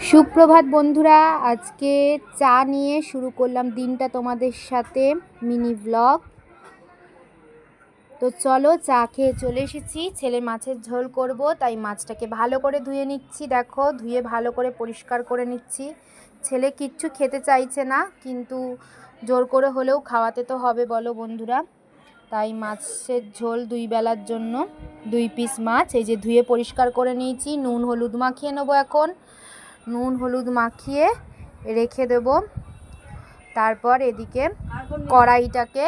সুপ্রভাত বন্ধুরা, আজকে চা নিয়ে শুরু করলাম দিনটা তোমাদের সাথে মিনি ব্লগ। তো চলো, চা খেয়ে চলে এসেছি। ছেলে মাছের ঝোল করব, তাই মাছটাকে ভালো করে ধুয়ে নিচ্ছি। দেখো, ধুয়ে ভালো করে পরিষ্কার করে নিচ্ছি। ছেলে কিচ্ছু খেতে চাইছে না, কিন্তু জোর করে হলেও খাওয়াতে তো হবে, বলো বন্ধুরা। তাই মাছের ঝোল 2 বেলার জন্য 2 পিস মাছ এই যে ধুয়ে পরিষ্কার করে নিয়েছি। নুন হলুদ মাখিয়ে নেবো। এখন নুন হলুদ মাখিয়ে রেখে দেব। তারপর এদিকে কড়াইটাকে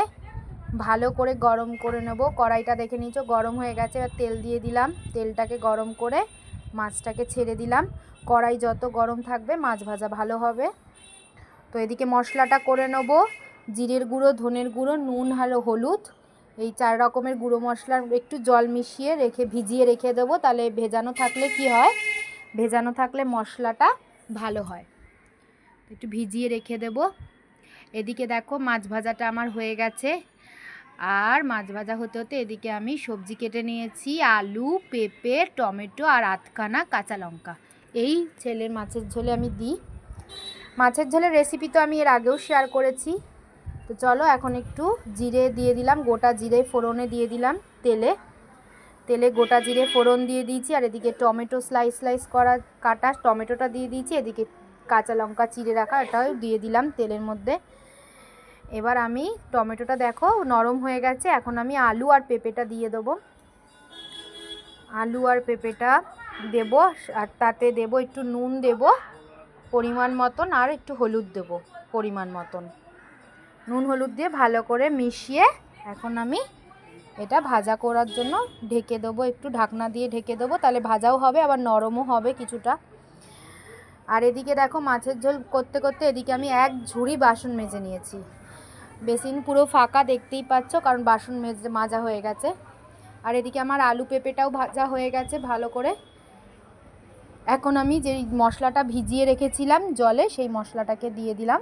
ভালো করে গরম করে নেব। কড়াইটা দেখে নিচ্ছ গরম হয়ে গেছে। এবার তেল দিয়ে দিলাম। তেলটাকে গরম করে মাছটাকে ছেড়ে দিলাম। কড়াই যত গরম থাকবে মাছ ভাজা ভালো হবে। তো এদিকে মশলাটা করে নেব। জিরের গুঁড়ো, ধনের গুঁড়ো, নুন আর হলুদ, এই 4 রকমের গুঁড়ো মশলার একটু জল মিশিয়ে ভিজিয়ে রেখে দেবো। তাহলে ভেজানো থাকলে কি হয়, ভেজানো থাকলে মশলাটা ভালো হয়। একটু ভিজিয়ে রেখে দেব। এদিকে দেখো মাছ ভাজাটা আমার হয়ে গেছে। আর মাছ ভাজা হতে হতে এদিকে আমি সবজি কেটে নিয়েছি। আলু, পেঁপে, টমেটো আর 8খানা কাঁচা লঙ্কা। এই ছেলের মাছের ঝোলে আমি দিই। মাছের ঝোলের রেসিপি তো আমি এর আগেও শেয়ার করেছি। তো চলো, এখন একটু জিরে দিয়ে দিলাম। গোটা জিরে ফোড়নে দিয়ে দিলাম। তেলে গোটা জিরে ফোড়ন দিয়ে দিয়েছি। আর এদিকে টমেটো স্লাইস করা কাটা টমেটোটা দিয়ে দিয়েছি। এদিকে কাঁচা লঙ্কা চিড়ে রাখা, এটাও দিয়ে দিলাম তেলের মধ্যে। এবার আমি টমেটোটা দেখো নরম হয়ে গেছে। এখন আমি আলু আর পেঁপেটা দিয়ে দেবো। আলু আর পেঁপেটা দেব, আর তাতে দেব একটু নুন দেব পরিমাণ মতন, আর একটু হলুদ দেব পরিমাণ মতন। নুন হলুদ দিয়ে ভালো করে মিশিয়ে এখন আমি এটা ভাজা করার জন্য ঢেকে দেবো। একটু ঢাকনা দিয়ে ঢেকে দেবো, তাহলে ভাজাও হবে আবার নরমও হবে কিছুটা। আর এদিকে দেখো মাছের ঝোল করতে করতে এদিকে আমি 1 ঝুড়ি বাসন মেজে নিয়েছি। বেসিন পুরো ফাঁকা, দেখতেই পাচ্ছ, কারণ বাসন মাজা হয়ে গেছে। আর এদিকে আমার আলু পেঁপেটাও ভাজা হয়ে গেছে ভালো করে। এখন আমি যেই মশলাটা ভিজিয়ে রেখেছিলাম জলে, সেই মশলাটাকে দিয়ে দিলাম।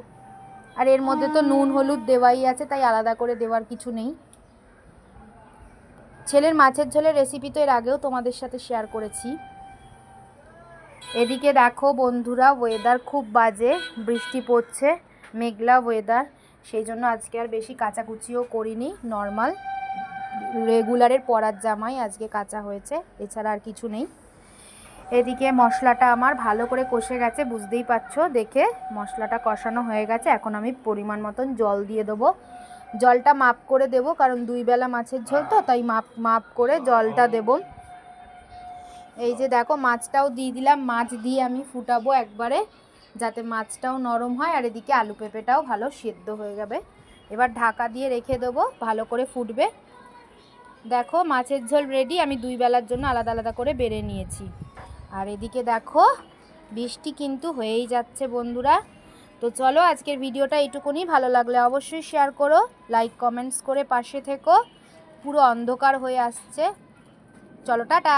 আর এর মধ্যে তো নুন হলুদ দেওয়াই আছে, তাই আলাদা করে দেওয়ার কিছু নেই। ছেলের মাছের ঝোলের রেসিপি তো এর আগেও তোমাদের সাথে শেয়ার করেছি। এদিকে দেখো বন্ধুরা, ওয়েদার খুব বাজে, বৃষ্টি পড়ছে, মেঘলা ওয়েদার। সেই জন্য আজকে আর বেশি কাচাকুচিও করিনি। নর্মাল রেগুলারের পরার জামাই আজকে কাচা হয়েছে, এছাড়া আর কিছু নেই। এদিকে মশলাটা আমার ভালো করে কষে গেছে, বুঝতেই পারছো দেখে মশলাটা কষানো হয়ে গেছে। এখন আমি পরিমাণ মতন জল দিয়ে দেবো। জলটা মাপ করে দেব, কারণ 2 বেলা মাছের ঝোল তো, তাই মাপ করে জলটা দেব। এই যে দেখো মাছটাও দিয়ে দিলাম। মাছ দিয়ে আমি ফুটাবো একবারে, যাতে মাছটাও নরম হয় আর এদিকে আলু পেঁপেটাও ভালো সেদ্ধ হয়ে যাবে। এবার ঢাকা দিয়ে রেখে দেবো, ভালো করে ফুটবে। দেখো মাছের ঝোল রেডি। আমি 2 বেলার জন্য আলাদা আলাদা করে বেড়ে নিয়েছি। আর এদিকে দেখো বৃষ্টি কিন্তু হয়েই যাচ্ছে বন্ধুরা। তো চলো, আজকের ভিডিওটা এইটুকুনি। ভালো লাগলে অবশ্যই শেয়ার করো, লাইক কমেন্টস করে পাশে থেকো। পুরো অন্ধকার হয়ে আসছে। চলো, টাটা।